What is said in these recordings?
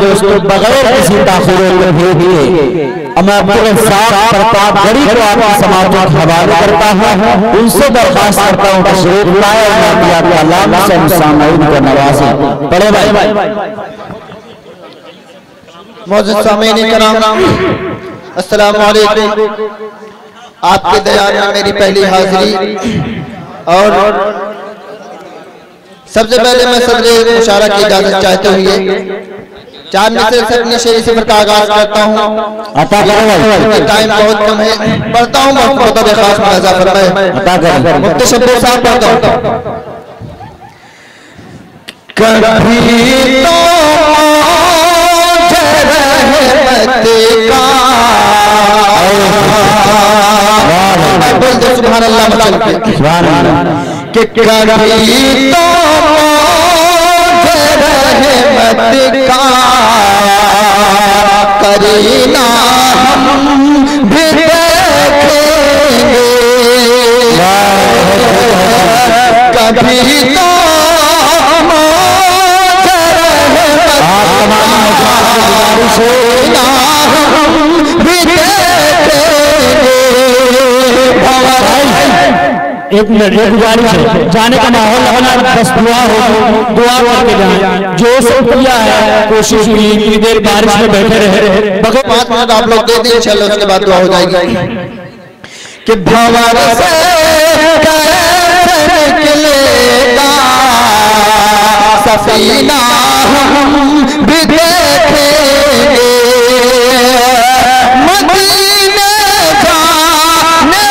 दोस्तों बगैर किसी ताखुर के भेजिए। मैं अपने साथ प्रताप गढ़ी को आपकी समाजों के हवाले करता हूँ, उनसे दरखास्त करता हूँ कि शरीफ लाए कलाम से सामईन को नवाज़ें। पढ़े भाई। मौजूद सामईन किराम, अस्सलाम वालेकुम। आपके दयान में मेरी पहली हाजिरी और सबसे पहले मैं सदरे मुशारा की इजाजत चाहते हुए चार मिसरे से अपनी शेरी सफर का आगाज करता हूँ। टाइम बहुत कम है, पढ़ता हूँ मुख्तशब्बों साहब पढ़ता हूँ। कभी तो सुभान अल्लाह के कभी तो रहमत का करीना हम भी देखेंगे, कभी तो एक मिनट गुजारिश है, जाने का माहौल अपना बस दुआ हो, दुआ करके जाएं। जो सब किया है कोशिश की इतनी देर बारिश में बैठे रहे, बगैर 5 मिनट आप लोग दे दें, इंशाल्लाह उसके बाद दुआ हो जाएगी। कि भंवर से निकलेगा सफीना हम भी देखेंगे, मदीने जाने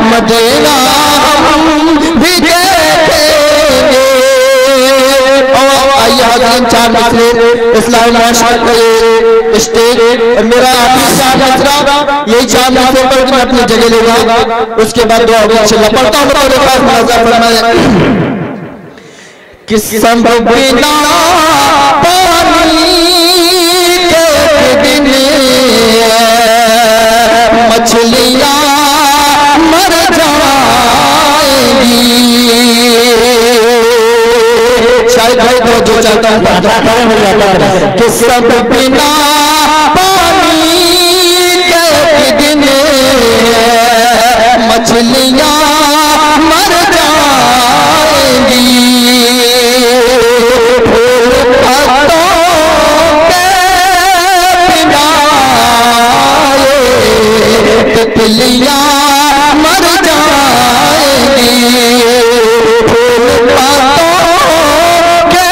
मदीना हम भी देखेंगे। आइए हज़रात, 4 मिसरे इस्लामी माशरे का स्टेज और मेरा यही 4 मिसरे पर मैं अपनी जगह लूंगा, उसके बाद दुआ होगी इंशाअल्लाह। पढ़ता हूँ मेरे पास नज़र फरमाए। कि सब बिना पानी के बिन मछलियां मर जाएंगी। शायद भाई को जो चाहता हूँ कि सब बिना पानी के बिन मछलियां मर जाएंगी। तितलियां मर जाएंगी, फूल पातों के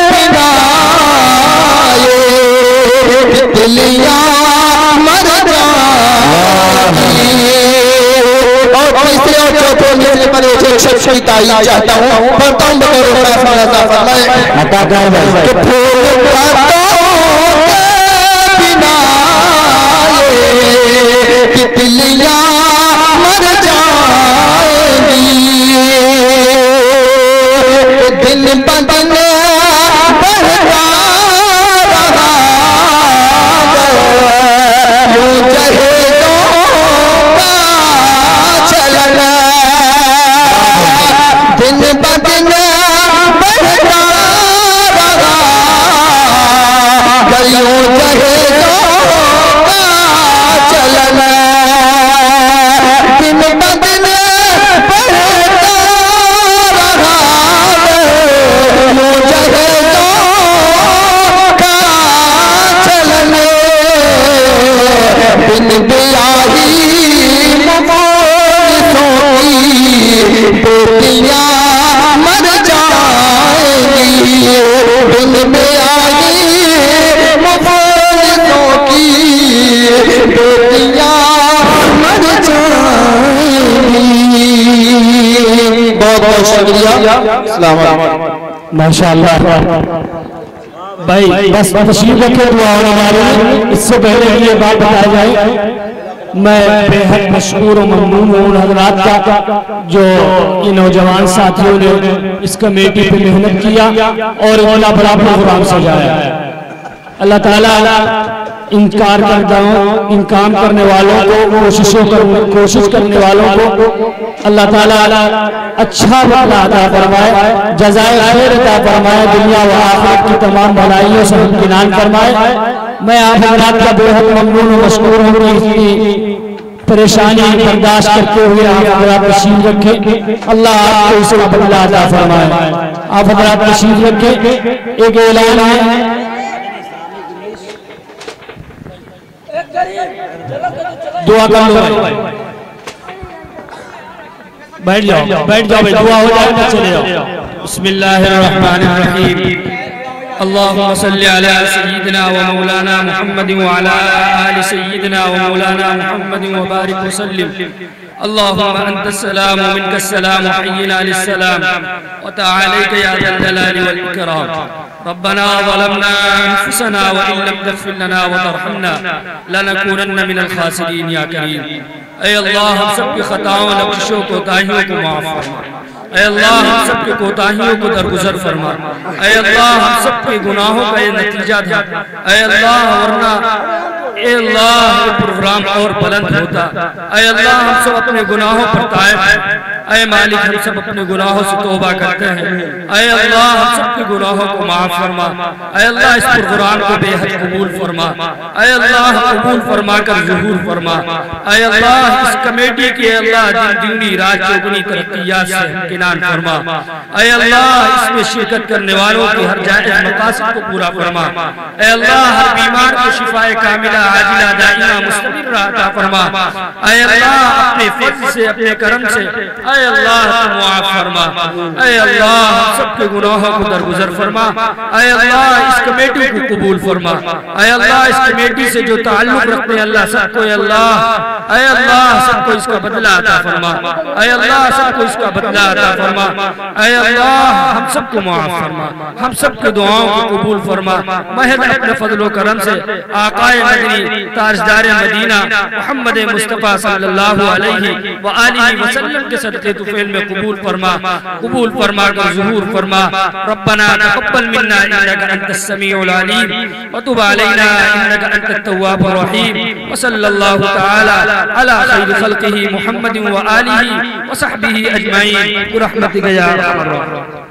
बिना ये तितलियां मर जाएंगी। और तीसरे और चौथे मिसरे पर एक शख्स की तारीफ चाहता हूँ, पढ़ता हूँ बतौर कि फूल पातों के बिना तितलियां मर जाएंगी। दिन बदन बढ़ता रहा यूं जहेजों का चलन, दिन बदन बढ़ता रहा यूं जहेजों का चलन, दिन बदन बढ़ता रहा यूं जहेजों का चलन, बिन ब्याही मुबारकों की बेटियां अस्सलाम वालेकुम। माशाअल्लाह भाई बस तशरीफ रखे दुआ होने वाली है। इससे पहले ये बात बताई जाए, मैं बेहद मशहूर और ममनून हूँ उन हजरात का जो ये नौजवान साथियों ने इस कमेटी पे मेहनत किया और इतना बड़ा प्रोग्राम सजाया। अल्लाह ताला इनकार इनकार करने वालों को, कोशिश करने वालों को अल्लाह ताला अच्छा बदला अता फरमाए, जज़ाए खैर अता फरमाए, दुनिया व आखिरत की तमाम भलाइयों से इम्तिनान फरमाए। मैं आप हजरात का बेहद ममनून और मशकूर हूँ कि परेशानी बर्दाश्त करते हुए आप हजरात तशरीफ रखें। अल्लाह आपको इसका बदला अता फरमाए। आप हजरात तशरीफ रखें। एक ऐलान है, दुआ कर लो भाई, बैठ जाओ भाई, दुआ हो जाए चले जाओ। बिस्मिल्लाहिर्रहमानिर्रहीम। अल्लाहुम्मा सल्लि अला सय्यिदिना व मौलाना मुहम्मद व अला आलि सय्यिदिना व मौलाना मुहम्मद व बारिक व सल्लिम। अल्लाहुम्मा अंतस्सलाम व मिनकस्सलाम व हय्यिना लिस्सलाम व तआलैका या ज़ल जलालि वल इकराम। रब्बना ज़लमना अनफुसना व इन लम तग़फिर लना व तरहमना लनकूनन्ना मिनल खासिरीन या करीम। ऐ अल्लाह हम सब की खताओं, लग़ज़िशों, कोताहियों को माफ़ फरमा। ऐ अल्लाह हम सब के कोताहियों को दरगुजर फरमा। ऐ अल्लाह हम सब के गुनाहों का ये नतीजा था। ऐ अल्लाह वरना ऐ अल्लाह ये प्रोग्राम और बुलंद होता। ऐ अल्लाह हम सब अपने गुनाहों पर ताइब हैं। ऐ मालिक हम सब अपने गुनाहों से तौबा करते हैं। ऐ अल्लाह हम सब के गुनाहों को माफ फरमा। ऐ अल्लाह इस प्रोग्राम को बेहद कबूल फरमा। ऐ अल्लाह कबूल फरमा कर ज़हूर फरमा। ऐ अल्लाह इस कमेटी की अल्लाह दिन दूनी रात चौगुनी तरक्कियात से इम्तिनान फरमा। ऐ अल्लाह इसमें शिरकत करने वालों की हर जायज़ मकासद को पूरा फरमा। ऐ अल्लाह हर बीमार को शिफाए कामिला आजिला दाइमा मुस्तमिर अता फरमा। ऐ अल्लाह अपने फज़ल से, अपने करम से ऐ अल्लाह मुआफ़ फरमा। ऐ अल्लाह हम सब के गुनाहों को दरगुजर फरमा। ऐ अल्लाह इस कमेटी को कबूल फरमा। ऐ अल्लाह इस कमेटी से जो ताल्लुक़ रखते हैं अल्लाह सबको, ऐ अल्लाह सबको इसका बदला अता फरमा। ऐ अल्लाह सबको इसका बदला अता फरमा। ऐ अल्लाह हम सबको मुआफ़ फरमा, हम सब के दुआओं को कबूल फरमा। महज अपने फज़ल व करम से आक़ाए मदनी ताजदार मदीना मुहम्मद मुस्तफ़ा सल्लल्लाहु अलैहि व आलिहि वसल्लम के सदक़े तुफ़ैल में कबूल फरमा कर ज़हूर फरमा। रब्बना तक़ब्बल मिन्ना इन्नका अंतस समीउल अलीम व तुब अलैना इन्नका अंतत तव्वाबुर रहीम। व सल्लल्लाहु तआला अला खैरि खल्क़िही मुहम्मद व आलिहि व सहबिही अजमईन बिरहमतिका या अरहमर राहिमीन।